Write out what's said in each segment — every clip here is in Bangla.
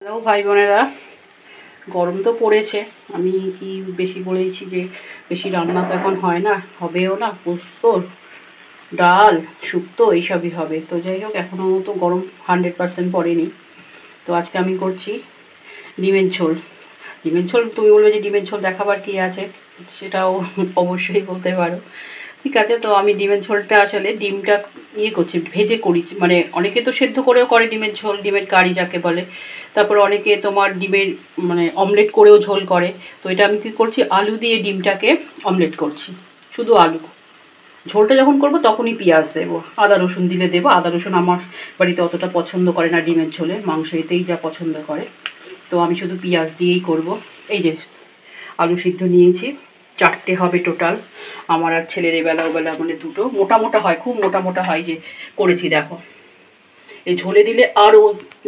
হ্যালো ভাই বোনেরা, গরম তো পড়েছে। আমি কি বেশি বলেছি যে বেশি রান্না তো এখন হয় না, হবেও না। পোস্ত, ডাল, শুক্তো এইসবই হবে। তো যাই হোক, এখনও তো গরম 100% পড়েনি। তো আজকে আমি করছি ডিমের ঝোল। ডিমের ঝোল তুমি বলবে যে ডিমের ঝোল দেখাবার কি আছে, সেটাও অবশ্যই বলতে পারো। ঠিক আছে, তো আমি ডিমের ঝোলটা আসলে ডিমটা করছি, ভেজে করি। মানে অনেকে তো সেদ্ধ করেও করে ডিমের ঝোল, ডিমের কারি যাকে বলে। তারপর অনেকে তোমার ডিমের মানে অমলেট করেও ঝোল করে। তো এটা আমি কী করছি, আলু দিয়ে ডিমটাকে অমলেট করছি, শুধু আলু। ঝোলটা যখন করব তখনই পেঁয়াজ দেবো, আদা রসুন দিলে দেবো। আদা রসুন আমার বাড়িতে অতটা পছন্দ করে না ডিমের ঝোলে, মাংস এতেই যা পছন্দ করে। তো আমি শুধু পেঁয়াজ দিয়েই করব। এই যে আলু সিদ্ধ নিয়েছি, 4টে হবে টোটাল। আমার আর ছেলের এবেলা ওবেলা মানে 2টো। মোটা মোটা হয়, খুব মোটা মোটা হয় যে করেছি দেখো। এই ঝোলে দিলে আরও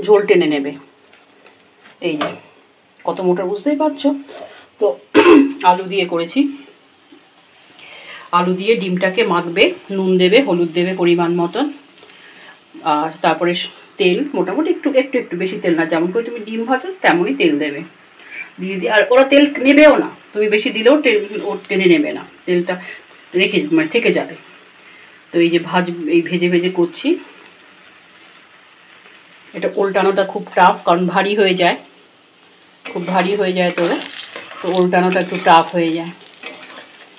ঝোল টেনে নেবে। এই যে কত মোটা বুঝতেই পারছো। তো আলু দিয়ে করেছি। আলু দিয়ে ডিমটাকে মাখবে, নুন দেবে, হলুদ দেবে পরিমাণ মতন। আর তারপরে তেল মোটামুটি একটু একটু একটু, বেশি তেল না, যেমন করে তুমি ডিম ভাজো তেমনই তেল দেবে। দিয়ে দিয়ে আর ওরা তেল নেবেও না, তুমি বেশি দিলেও তেল ও টেনে নেবে না, তেলটা রেখে মানে থেকে যাবে। তো এই যে এই ভেজে ভেজে করছি। এটা উল্টানোটা খুব টাফ, কারণ ভারী হয়ে যায়, খুব ভারী হয়ে যায়। তো উল্টানোটা একটু টাফ হয়ে যায়।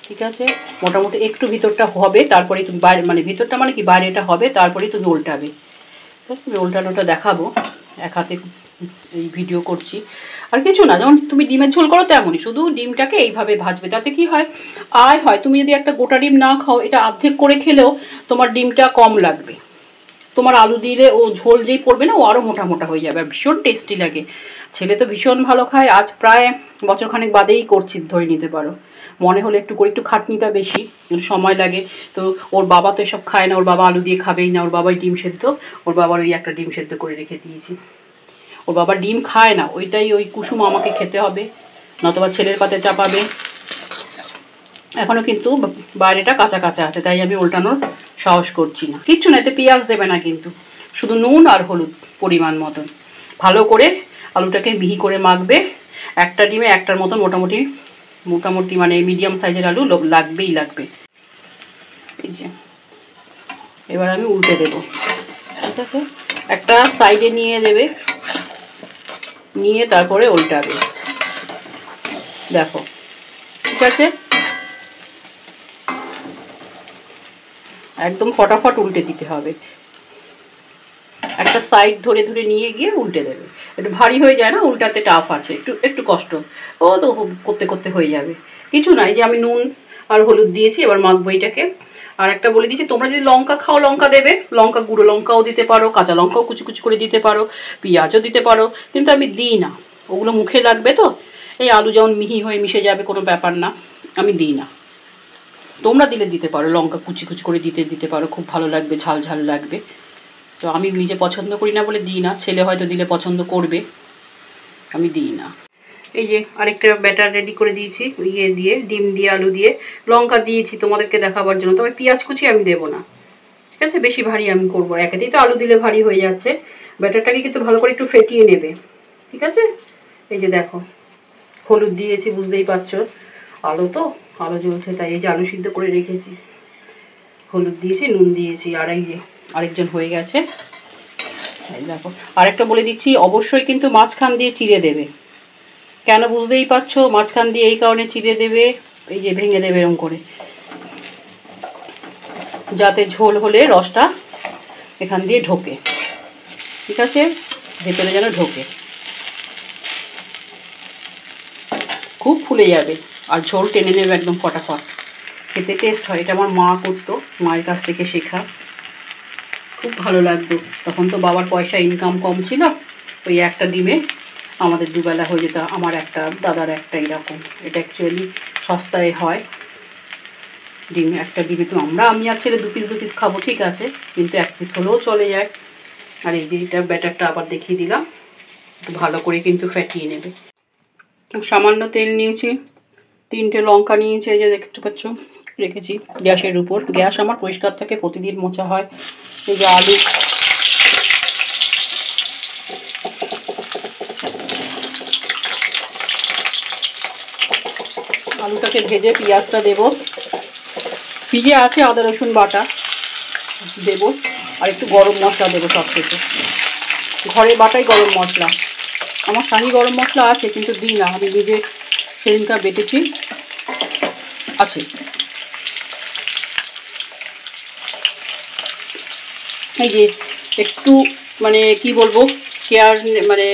ঠিক আছে, মোটামুটি একটু ভিতরটা হবে, তারপরেই তুমি বাইরে মানে ভিতরটা মানে কি বাইরেটা হবে, তারপরেই তুমি উল্টাবে। তুমি উল্টানোটা দেখাবো, এক হাতে এই ভিডিও করছি। আর কিছু না, যেমন তুমি ডিমের ঝোল করো তেমনই, শুধু ডিমটাকে এইভাবে ভাজবে। তাতে কি হয়, তুমি যদি একটা গোটা ডিম না খাও, এটা অর্ধেক করে খেলেও তোমার ডিমটা কম লাগবে। তোমার আলু দিলে ও ঝোল যেই পড়বে না, ও আরও মোটা মোটা হয়ে যাবে, আর ভীষণ টেস্টি লাগে। ছেলে তো ভীষণ ভালো খায়। আজ প্রায় বছরখানেক বাদেই করছি ধরে নিতে পারো। মনে হলে একটু করে, একটু খাটনিটা বেশি, একটু সময় লাগে। তো ওর বাবা তো এসব খায় না, ওর বাবা আলু দিয়ে খাবেই না, ওর বাবাই ডিম সেদ্ধ। ওর বাবার ওই একটা ডিম সেদ্ধ করে রেখে দিয়েছি। ওর বাবা ডিম খায় না, ওইটাই ওই কুসুম আমাকে খেতে হবে, নতবা ছেলের পাতে চাপাবে। এখনও কিন্তু বাইরেটা কাঁচা কাঁচা আছে, তাই আমি উল্টানোর সাহস করছি না। কিচ্ছু না, এতে পেঁয়াজ দেবে না কিন্তু, শুধু নুন আর হলুদ পরিমাণ মতন। ভালো করে আলুটাকে মিহি করে মাখবে। একটা ডিমে একটার মতন মোটামুটি মোটামুটি মানে মিডিয়াম সাইজের আলু লাগবেই লাগবে। এই যে এবার আমি উল্টে দেবো। ঠিক আছে, একটা সাইডে নিয়ে দেবে, নিয়ে তারপরে উল্টাবে। দেখো, ঠিক আছে, একদম ফটাফট উল্টে দিতে হবে। একটা সাইড ধরে ধরে নিয়ে গিয়ে উল্টে দেবে। একটু ভারী হয়ে যায় না, উল্টাতে টাফ আছে, একটু একটু কষ্ট। ও তো করতে করতে হয়ে যাবে, কিছু নাই। যে আমি নুন আর হলুদ দিয়েছি, এবার মাখবো এটাকে। আর একটা বলে দিয়েছি, তোমরা যদি লঙ্কা খাও লঙ্কা দেবে, লঙ্কা গুঁড়ো লঙ্কাও দিতে পারো, কাঁচা লঙ্কাও কুচি কুচি করে দিতে পারো, পেঁয়াজও দিতে পারো, কিন্তু আমি দিই না। ওগুলো মুখে লাগবে তো, এই আলু যেমন মিহি হয়ে মিশে যাবে, কোনো ব্যাপার না, আমি দিই না। তোমরা দিলে দিতে পারো, লঙ্কা কুচি কুচি করে দিতে পারো, খুব ভালো লাগবে, ঝাল ঝাল লাগবে। তো আমি নিজে পছন্দ করি না বলে দিই না, ছেলে হয়তো দিলে পছন্দ করবে, আমি দিই না। এই যে আরেকটা ব্যাটার রেডি করে দিয়েছি, দিয়ে ডিম দিয়ে আলু দিয়ে লঙ্কা দিয়েছি তোমাদেরকে দেখাবার জন্য, তবে পেঁয়াজ কুচি আমি দেবো না। ঠিক আছে, বেশি ভারী আমি করবো, একেতেই তো আলু দিলে ভারী হয়ে যাচ্ছে। ব্যাটারটাকে কিন্তু ভালো করে একটু ফেটিয়ে নেবে। ঠিক আছে, এই যে দেখো হলুদ দিয়েছি, বুঝতেই পারছো আলু তো, আলু জ্বলছে তাই। এই যে আলু সিদ্ধ করে রেখেছি, হলুদ দিয়েছি, নুন দিয়েছি। আর এই যে আরেকজন হয়ে গেছে, এই দেখো। আরেকটা বলে দিচ্ছি, অবশ্যই কিন্তু মাঝখান দিয়ে চিড়ে দেবে। কেন বুঝতেই পারছো, মাঝখান দিয়ে এই কারণে চিড়ে দেবে, এই যে ভেঙে দেবে এরকম করে, যাতে ঝোল হলে রসটা এখান দিয়ে ঢোকে। ঠিক আছে, ভেতরে যেন ঢোকে, খুব ফুলে যাবে আর ঝোল টেনে নেবে একদম ফটাফট। খেতে টেস্ট হয়, এটা আমার মা করতো, মায়ের কাছ থেকে শেখা, খুব ভালো লাগতো। তখন তো বাবার পয়সা ইনকাম কম ছিল, ওই একটা ডিমে আমাদের দুবেলা হয়ে যেত, আমার একটা দাদার একটা, এরকম। এটা অ্যাকচুয়ালি সস্তায় হয় ডিম, একটা ডিমে তো আমি আর ছেলে 2 পিস খাবো, ঠিক আছে, কিন্তু 1 পিস হলেও চলে যায়। আর এই যে এটা ব্যাটারটা আবার দেখিয়ে দিলাম, একটু ভালো করে কিন্তু ফেটিয়ে নেবে। সামান্য তেল নিয়েছি, 3টে লঙ্কা নিয়েছি, এই যে দেখতে পাচ্ছ রেখেছি গ্যাসের উপর। গ্যাস আমার পরিষ্কার থাকে, প্রতিদিন মোছা হয়। এই যে আলু, আলুটাকে ভেজে পেঁয়াজটা দেবো, ফ্রিজে আছে আদা রসুন বাটা দেবো, আর একটু গরম মশলা দেবো সবশেষে, ঘরে বাটাই গরম মশলা। আমার শাহি গরম মশলা আছে কিন্তু দিই না, আমি নিজে সেদিনকার বেটেছি আছে। এই যে একটু মানে কি বলবো কেয়ার, মানে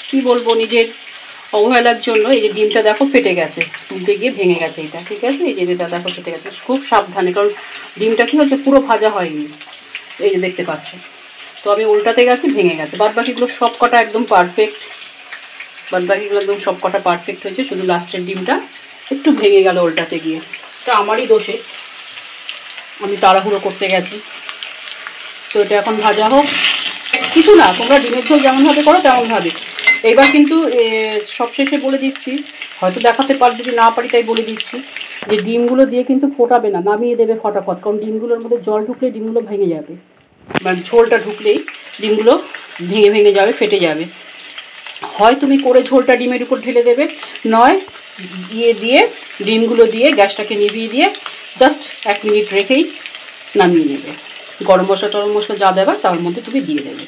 কি বলবো নিজের অবহেলার জন্য এই যে ডিমটা দেখো ফেটে গেছে, তুলতে গিয়ে ভেঙে গেছে এটা, ঠিক আছে? এই যে যেটা দেখো ফেটে গেছে, খুব সাবধানে, কারণ ডিমটা কি হচ্ছে পুরো ভাজা হয়নি, এই যে দেখতে পাচ্ছ। তো আমি উল্টাতে গেছি, ভেঙে গেছে। বাদ বাকিগুলো সব কটা একদম পারফেক্ট, বাদ বাকিগুলো একদম সব কটা পারফেক্ট হয়েছে, শুধু লাস্টের ডিমটা একটু ভেঙে গেল উল্টাতে গিয়ে। এটা আমারই দোষে, আমি তাড়াহুড়ো করতে গেছি। তো এটা এখন ভাজা হোক, কিছু না, তোমরা ডিমের ঝোল যেমনভাবে করো তেমনভাবে। এইবার কিন্তু সবশেষে বলে দিচ্ছি, হয়তো দেখাতে পার, যদি না পারি তাই বলে দিচ্ছি, যে ডিমগুলো দিয়ে কিন্তু ফোটাবে না, নামিয়ে দেবে ফটাফট, কারণ ডিমগুলোর মধ্যে জল ঢুকলে ডিমগুলো ভেঙে যাবে, মানে ঝোলটা ঢুকলেই ডিমগুলো ভেঙে ভেঙে যাবে, ফেটে যাবে। হয় তুমি করে ঝোলটা ডিমের উপর ঢেলে দেবে, নয় দিয়ে ডিমগুলো দিয়ে গ্যাসটাকে নিভিয়ে দিয়ে জাস্ট 1 মিনিট রেখেই নামিয়ে নেবে। গরম মশলা টরম মশলা যা দেবে তার মধ্যে তুমি দিয়ে দেবে।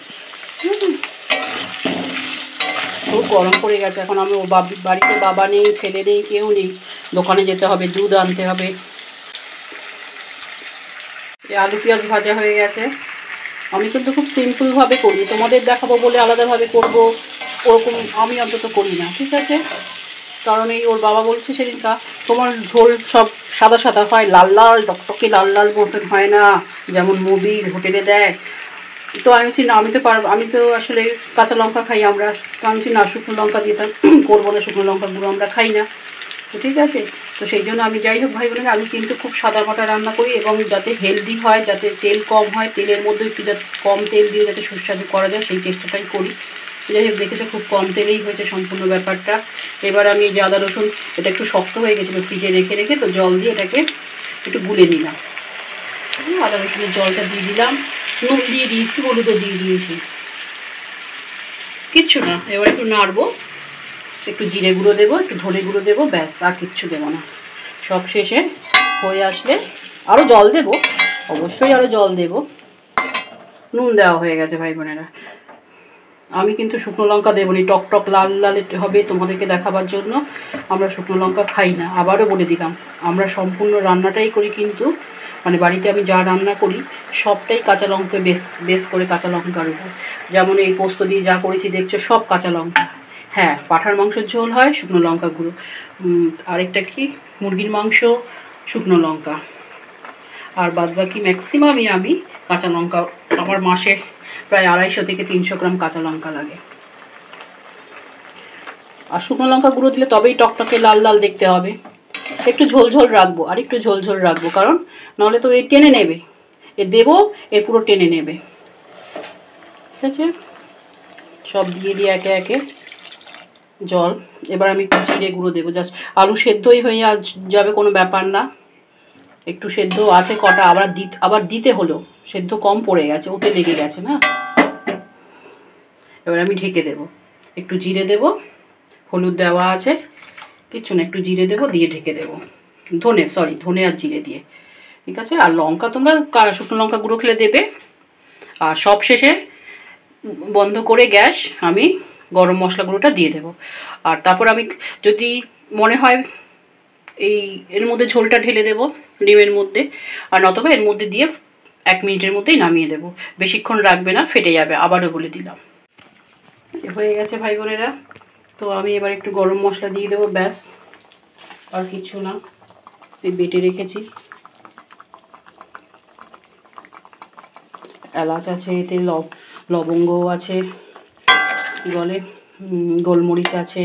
খুব গরম পড়ে গেছে এখন, আমি বাড়িতে বাবা নেই, ছেলে নেই, কেউ নেই, দোকানে যেতে হবে, দুধ আনতে হবে। আলু পেঁয়াজ ভাজা হয়ে গেছে। আমি কিন্তু খুব সিম্পলভাবে করি, তোমাদের দেখাবো বলে আলাদাভাবে করব ওরকম আমি অন্তত করি না, ঠিক আছে? কারণ এই ওর বাবা বলছে সেদিনকা, তোমার ঝোল সব সাদা সাদা হয়, লাল লাল টকটকে লাল লাল মতন হয় না, যেমন মুদির হোটেলে দেয়। তো আমি বলছি না, আমি তো আসলে কাঁচা লঙ্কা খাই আমরা, তো আমি বলছি না, শুকনো লঙ্কা দিয়ে করবো না, শুকনো লঙ্কা গুঁড়ো আমরা খাই না, তো ঠিক আছে? তো সেই জন্য আমি যাই হোক ভাই বোনেরা, আমি কিন্তু খুব সাদা মাটা রান্না করি, এবং যাতে হেলদি হয়, যাতে তেল কম হয়, তেলের মধ্যে একটু যাতে কম তেল দিয়ে যাতে সুস্বাদু করা যায় সেই চেষ্টাটাই করি। যাই হোক, দেখেছো খুব কম তেলেই হয়েছে সম্পূর্ণ ব্যাপারটা। এবার আমি যে আদা রসুন, এটা একটু শক্ত হয়ে গেছিলো ফ্রিজে রেখে রেখে, তো জল দিয়ে এটাকে একটু গুলে নিলাম, আদা রসুনের জলটা দিয়ে দিলাম, নুন দিয়ে দিয়েছি, হলুদও দিয়ে দিয়েছি, কিচ্ছু না। এবার একটু নাড়বো, একটু জিরে গুঁড়ো দেবো, একটু ধনে গুঁড়ো দেবো, ব্যাস, আর কিচ্ছু দেবো না। সব শেষে হয়ে আসলে আরও জল দেবো, অবশ্যই আরও জল দেবো। নুন দেওয়া হয়ে গেছে ভাই বোনেরা। আমি কিন্তু শুকনো লঙ্কা দেবো নি, টক টক লাল লাল হবে তোমাদেরকে দেখাবার জন্য, আমরা শুকনো লঙ্কা খাই না। আবারও বলে দিলাম, আমরা সম্পূর্ণ রান্নাটাই করি কিন্তু, মানে বাড়িতে আমি যা রান্না করি সবটাই কাঁচা লঙ্কা বেস করে, কাঁচা লঙ্কার উপর। যেমন এই পোস্ত দিয়ে যা করেছি দেখছো, সব কাঁচা লঙ্কা। হ্যাঁ, পাঁঠার মাংসের ঝোল হয় শুকনো লঙ্কা গুঁড়ো, আরেকটা কি মুরগির মাংস শুকনো লঙ্কা, আর বাদ বাকি ম্যাক্সিমামই আমি কাঁচা লঙ্কা, আমার মাসে প্রায় 250 থেকে 300 গ্রাম কাঁচা লঙ্কা লাগে। আর শুকনো লঙ্কা গুঁড়ো দিলে তবেই টকটকে লাল লাল দেখতে হবে। একটু ঝোল ঝোল রাখবো, আর একটু ঝোল ঝোল রাখবো, কারণ নাহলে তো এই টেনে নেবে, এ দেবো এ পুরো টেনে নেবে, ঠিক আছে? সব দিয়ে দিয়ে একে একে জল। এবার আমি একটু জিরে গুঁড়ো দেবো, জাস্ট আলু সেদ্ধই হয়ে যাবে, কোনো ব্যাপার না। একটু সেদ্ধ আছে কটা, আবার দিতে হলো, সেদ্ধ কম পড়ে গেছে, ওতে লেগে গেছে না। এবার আমি ঢেকে দেবো, একটু জিরে দেবো, হলুদ দেওয়া আছে, কিচ্ছু না, একটু জিরে দেবো, দিয়ে ঢেকে দেবো, ধনে আর জিরে দিয়ে, ঠিক আছে? আর লঙ্কা তোমরা শুকনো লঙ্কা গুঁড়ো খেলে দেবে। আর সব শেষে বন্ধ করে গ্যাস আমি গরম মশলা গুঁড়োটা দিয়ে দেবো। আর তারপর আমি যদি মনে হয় এর মধ্যে ঝোলটা ঢেলে দেবো ডিমের মধ্যে, আর নতবা এর মধ্যে দিয়ে 1 মিনিটের মধ্যেই নামিয়ে দেবো, বেশিক্ষণ রাখবে না, ফেটে যাবে, আবারও বলে দিলাম। হয়ে গেছে ভাই বোনেরা। তো আমি এবার একটু গরম মশলা দিয়ে দেবো, ব্যাস, আর কিছু না। বেটে রেখেছি, এলাচ আছে এতে, লবঙ্গও আছে, কী বলে গোলমরিচ আছে,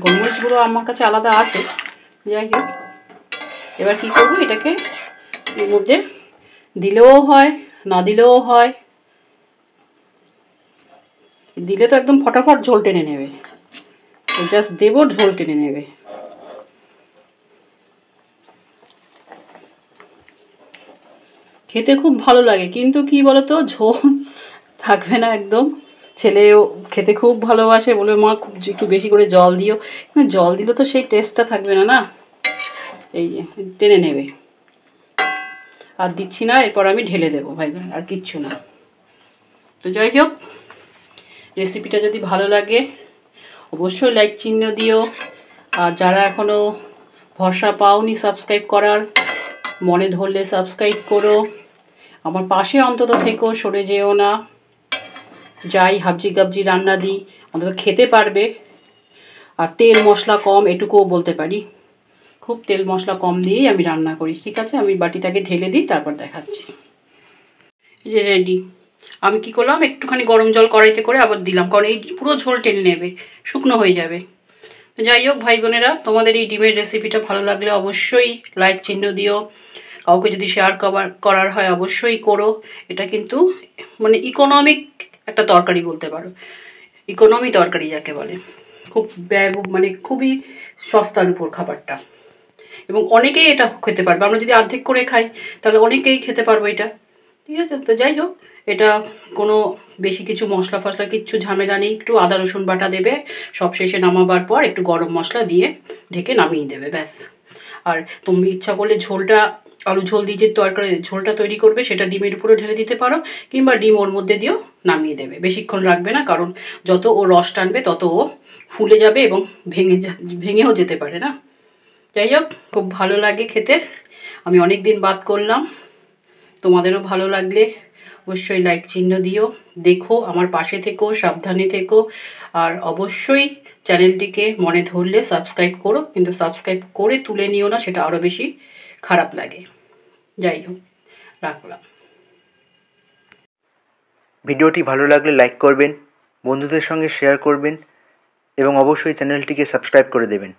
গোলমরিচগুলো আমার কাছে আলাদা আছে, যাই হোক। এবার কী করবো, এটাকে এর মধ্যে দিলেও হয়, না দিলেও হয়, দিলে তো একদম ফটাফট ঝোল টেনে নেবে, জাস্ট দেবো, ঝোল টেনে নেবে। খেতে খুব ভালো লাগে, কিন্তু কি বলতো, ঝোল থাকবে না একদম। ছেলেও খেতে খুব ভালোবাসে, বলে মা খুব একটু বেশি করে জল দিও, জল দিলে তো সেই টেস্টটা থাকবে না, না। এই যে টেনে নেবে। আর দিচ্ছি না, এরপর আমি ঢেলে দেবো ভাই, আর কিচ্ছু না। তো যাই হোক, রেসিপিটা যদি ভালো লাগে অবশ্যই লাইক চিহ্ন দিও। আর যারা এখনও ভরসা পাওনি সাবস্ক্রাইব করার, মনে ধরলে সাবস্ক্রাইব করো। আমার পাশে অন্তত থেকো, সরে যেও না। যাই হাবজি গাবজি রান্না দিই অন্তত খেতে পারবে। আর তেল মশলা কম, এটুকুও বলতে পারি। খুব তেল মশলা কম দিয়েই আমি রান্না করি। ঠিক আছে, আমি বাটিটাকে ঢেলে দিই, তারপর দেখাচ্ছি। এই যে রেডি। আমি কি করলাম, একটুখানি গরম জল কড়াইতে করে আবার দিলাম, কারণ এই পুরো ঝোল টেনে নেবে, শুকনো হয়ে যাবে। তো যাই হোক ভাই বোনেরা, তোমাদের এই ডিমের রেসিপিটা ভালো লাগলে অবশ্যই লাইক চিহ্ন দিও। কাউকে যদি শেয়ার করার হয় অবশ্যই করো। এটা কিন্তু মানে ইকোনমিক একটা তরকারি বলতে পারো, ইকোনমি তরকারি যাকে বলে। খুব মানে খুবই সস্তার উপর খাবারটা, এবং অনেকেই এটা খেতে পারবে। আমরা যদি অর্ধেক করে খাই তাহলে অনেকেই খেতে পারবো এটা। ঠিক আছে, তো যাই হোক, এটা কোনো বেশি কিছু মশলা ফসলা কিচ্ছু ঝামেলা নেই। একটু আদা রসুন বাটা দেবে, সব শেষে নামাবার পর একটু গরম মশলা দিয়ে ঢেকে নামিয়ে দেবে, ব্যাস। আর তুমি ইচ্ছা করলে ঝোলটা, আলু ঝোল দিয়ে যে তরকারি ঝোলটা তৈরি করবে সেটা ডিমের উপরে ঢেলে দিতে পারো, কিংবা ডিম ওর মধ্যে দিয়েও নামিয়ে দেবে। বেশিক্ষণ রাখবে না, কারণ যত ও রস টানবে তত ও ফুলে যাবে এবং ভেঙেও যেতে পারে না। যাই হোক, খুব ভালো লাগে খেতে। আমি অনেক দিন বাদ করলাম। তোমাদেরও ভালো লাগলে অবশ্যই লাইক চিহ্ন দিও, দেখো, আমার পাশে থেকো, সাবধানে থেকো। আর অবশ্যই চ্যানেলটিকে মনে ধরলে সাবস্ক্রাইব করো, কিন্তু সাবস্ক্রাইব করে তুলে নিও না, সেটা আরও বেশি খারাপ লাগে। যাই হোক, রাখলাম। ভিডিওটি ভালো লাগলে লাইক করবেন, বন্ধুদের সঙ্গে শেয়ার করবেন এবং অবশ্যই চ্যানেলটিকে সাবস্ক্রাইব করে দেবেন।